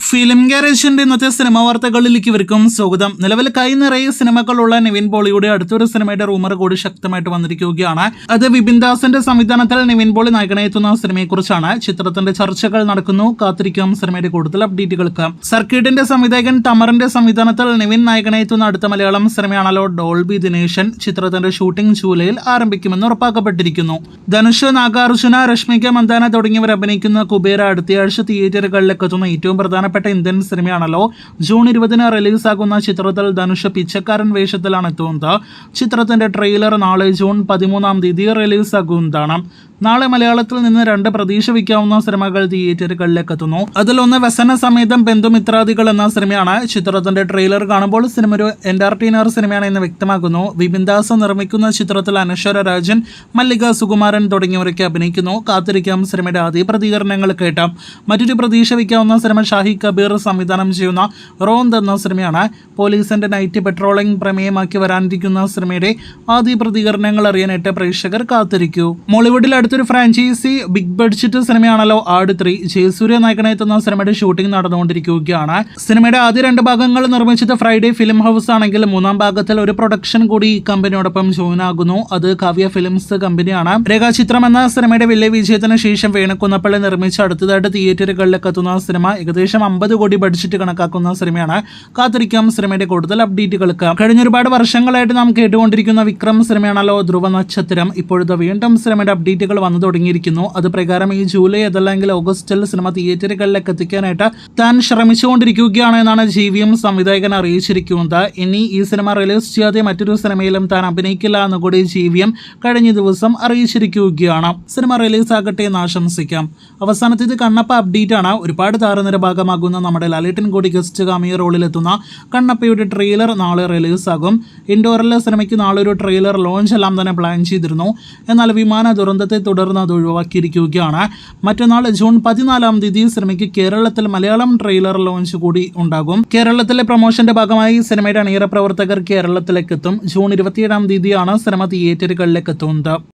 Film ഗാരേജിന്റെ ഇന്നത്തെ cinema വാർത്തകളിലേക്ക് ഇവർക്കും സ്വാഗതം. നിലവിൽ കൈ നിറയെ സിനിമകളുള്ള നിവിൻ പോളിയുടെ അടുത്തൊരു സിനിമയുടെ റൂമർ കൂടി ശക്തമായിട്ട് വന്നിരിക്കുകയാണ്. അത് വിപിൻ ദാസിന്റെ സംവിധാനത്തിൽ നിവിൻ പോളി നായകനെത്തുന്ന സിനിമയെക്കുറിച്ചാണ്. ചിത്രത്തിന്റെ ചർച്ചകൾ നടക്കുന്നു. കാത്തിരിക്കാം സിനിമയുടെ കൂടുതൽ അപ്ഡേറ്റുകൾക്ക്. സർക്കിട്ടിന്റെ സംവിധായകൻ തമറിന്റെ സംവിധാനത്തിൽ നിവിൻ നായകനെത്തുന്ന അടുത്ത മലയാളം സിനിമയാണല്ലോ ഡോൾബി ദിനേശൻ. ചിത്രത്തിന്റെ ഷൂട്ടിംഗ് ജൂലൈയിൽ ആരംഭിക്കുമെന്ന് ഉറപ്പാക്കപ്പെട്ടിരിക്കുന്നു. ധനുഷ്, നാഗാർജുന, രശ്മിക മന്ദാന തുടങ്ങിയവർ അഭിനയിക്കുന്ന കുബേര അടുത്തയാഴ്ച തിയേറ്ററുകളിലേക്ക് എത്തുന്ന ഏറ്റവും പ്രധാനപ്പെട്ട ഇന്ത്യൻ സിനിമയാണല്ലോ. ജൂൺ 20 റിലീസാകുന്ന ചിത്രത്തിൽ ധനുഷ് പിച്ചക്കാരൻ വേഷത്തിലാണ് എത്തുന്നത്. ചിത്രത്തിന്റെ ട്രെയിലർ നാളെ ജൂൺ 13 റിലീസാകുന്നതാണ്. നാളെ മലയാളത്തിൽ നിന്ന് 2 പ്രതീക്ഷ വയ്ക്കാവുന്ന സിനിമകൾ തിയേറ്ററുകളിലേക്ക് എത്തുന്നു. അതിലൊന്ന് വ്യസന സമേതം ബന്ധുമിത്രാദികൾ എന്ന സിനിമയാണ്. ചിത്രത്തിന്റെ ട്രെയിലർ കാണുമ്പോൾ സിനിമ ഒരു എന്റർടൈനർ സിനിമയാണ് എന്ന് വ്യക്തമാക്കുന്നു. വിപിൻ ദാസ് നിർമ്മിക്കുന്ന ചിത്രത്തിൽ അനശ്വര രാജൻ, മല്ലിക സുകുമാരൻ തുടങ്ങിയവരൊക്കെ അഭിനയിക്കുന്നു. കാത്തിരിക്കാം സിനിമയുടെ ആദ്യ പ്രതികരണങ്ങൾ കേട്ടാം. മറ്റൊരു പ്രതീക്ഷ വയ്ക്കാവുന്ന സിനിമ ഷാഹി കബീർ സംവിധാനം ചെയ്യുന്ന റോന്ത് എന്ന സിനിമയാണ്. പോലീസിന്റെ നൈറ്റ് പെട്രോളിംഗ് പ്രമേയമാക്കി വരാനിരിക്കുന്ന സിനിമയുടെ ആദ്യ പ്രതികരണങ്ങൾ അറിയാനായിട്ട് പ്രേക്ഷകർ കാത്തിരിക്കൂ. മോളിവുഡിൽ അടുത്തൊരു ഫ്രാഞ്ചൈസി ബിഗ് ബഡ്ജറ്റ് സിനിമയാണല്ലോ ആട് 3. ജയസൂര്യ നായകനെത്തുന്ന സിനിമയുടെ ഷൂട്ടിംഗ് നടന്നുകൊണ്ടിരിക്കുകയാണ്. സിനിമയുടെ ആദ്യ 2 ഭാഗങ്ങൾ നിർമ്മിച്ചത് ഫ്രൈഡേ ഫിലിം ഹൗസ് ആണെങ്കിൽ 3-ാം ഭാഗത്തിൽ ഒരു പ്രൊഡക്ഷൻ കൂടി ഈ കമ്പനിയോടൊപ്പം ജോയിൻ ആകുന്നു. അത് കാവ്യ ഫിലിംസ് കമ്പനിയാണ്. രേഖാചിത്രം എന്ന സിനിമയുടെ വലിയ വിജയത്തിന് ശേഷം വേണുകുന്നപ്പള്ളി നിർമ്മിച്ച് അടുത്തതായിട്ട് തിയേറ്ററുകളിലേക്ക് എത്തുന്ന സിനിമ ഏകദേശം 50 കോടി ബഡ്ജറ്റ് കണക്കാക്കുന്ന സിനിമയാണ്. കാത്തിരിക്കാം സിനിമയുടെ കൂടുതൽ അപ്ഡേറ്റുകൾക്ക്. കഴിഞ്ഞ ഒരുപാട് വർഷങ്ങളായിട്ട് നാം കേട്ടുകൊണ്ടിരിക്കുന്ന വിക്രം സിനിമയാണല്ലോ ധ്രുവ നക്ഷത്രം. ഇപ്പോഴത്തെ വീണ്ടും സിനിമയുടെ അപ്ഡേറ്റുകൾ വന്നു തുടങ്ങിയിരിക്കുന്നു. അത് പ്രകാരം ഈ ജൂലൈ അതല്ലെങ്കിൽ ഓഗസ്റ്റിൽ സിനിമ തിയേറ്ററുകളിലേക്ക് എത്തിക്കാനായിട്ട് താൻ ശ്രമിച്ചുകൊണ്ടിരിക്കുകയാണ് എന്നാണ് GVM സംവിധായകൻ അറിയിച്ചിരിക്കുന്നത്. ഇനി ഈ സിനിമ റിലീസ് ചെയ്യാതെ മറ്റൊരു സിനിമയിലും താൻ അഭിനയിക്കില്ല എന്ന് കൂടി GVM കഴിഞ്ഞ ദിവസം അറിയിച്ചിരിക്കുകയാണ്. സിനിമ റിലീസ് ആകട്ടെ എന്ന് ആശംസിക്കാം. അവസാനത്തേത് കണ്ണപ്പ അപ്ഡേറ്റ് ആണ്. ഒരുപാട് താരനിര ഭാഗമാകുന്ന നമ്മുടെ ലാലേട്ടൻ കൂടി ഗസ്റ്റ് കാമിയ റോളിലെത്തുന്ന കണ്ണപ്പയുടെ ട്രെയിലർ നാളെ റിലീസാകും. ഇൻഡോറിലെ സിനിമയ്ക്ക് നാളെ ഒരു ട്രെയിലർ ലോഞ്ച് എല്ലാം തന്നെ പ്ലാൻ ചെയ്തിരുന്നു. എന്നാൽ വിമാന ദുരന്തത്തെ തുടർന്ന് അത് ഒഴിവാക്കിയിരിക്കുകയാണ്. മറ്റന്നാൾ ജൂൺ 14 സിനിമയ്ക്ക് കേരളത്തിൽ മലയാളം ട്രെയിലർ ലോഞ്ച് കൂടി ഉണ്ടാകും. കേരളത്തിലെ പ്രൊമോഷന്റെ ഭാഗമായി സിനിമയുടെ അണിയറ പ്രവർത്തകർ കേരളത്തിലേക്ക് എത്തും. ജൂൺ 27 സിനിമ തിയേറ്ററുകളിലേക്ക് എത്തുന്നത്.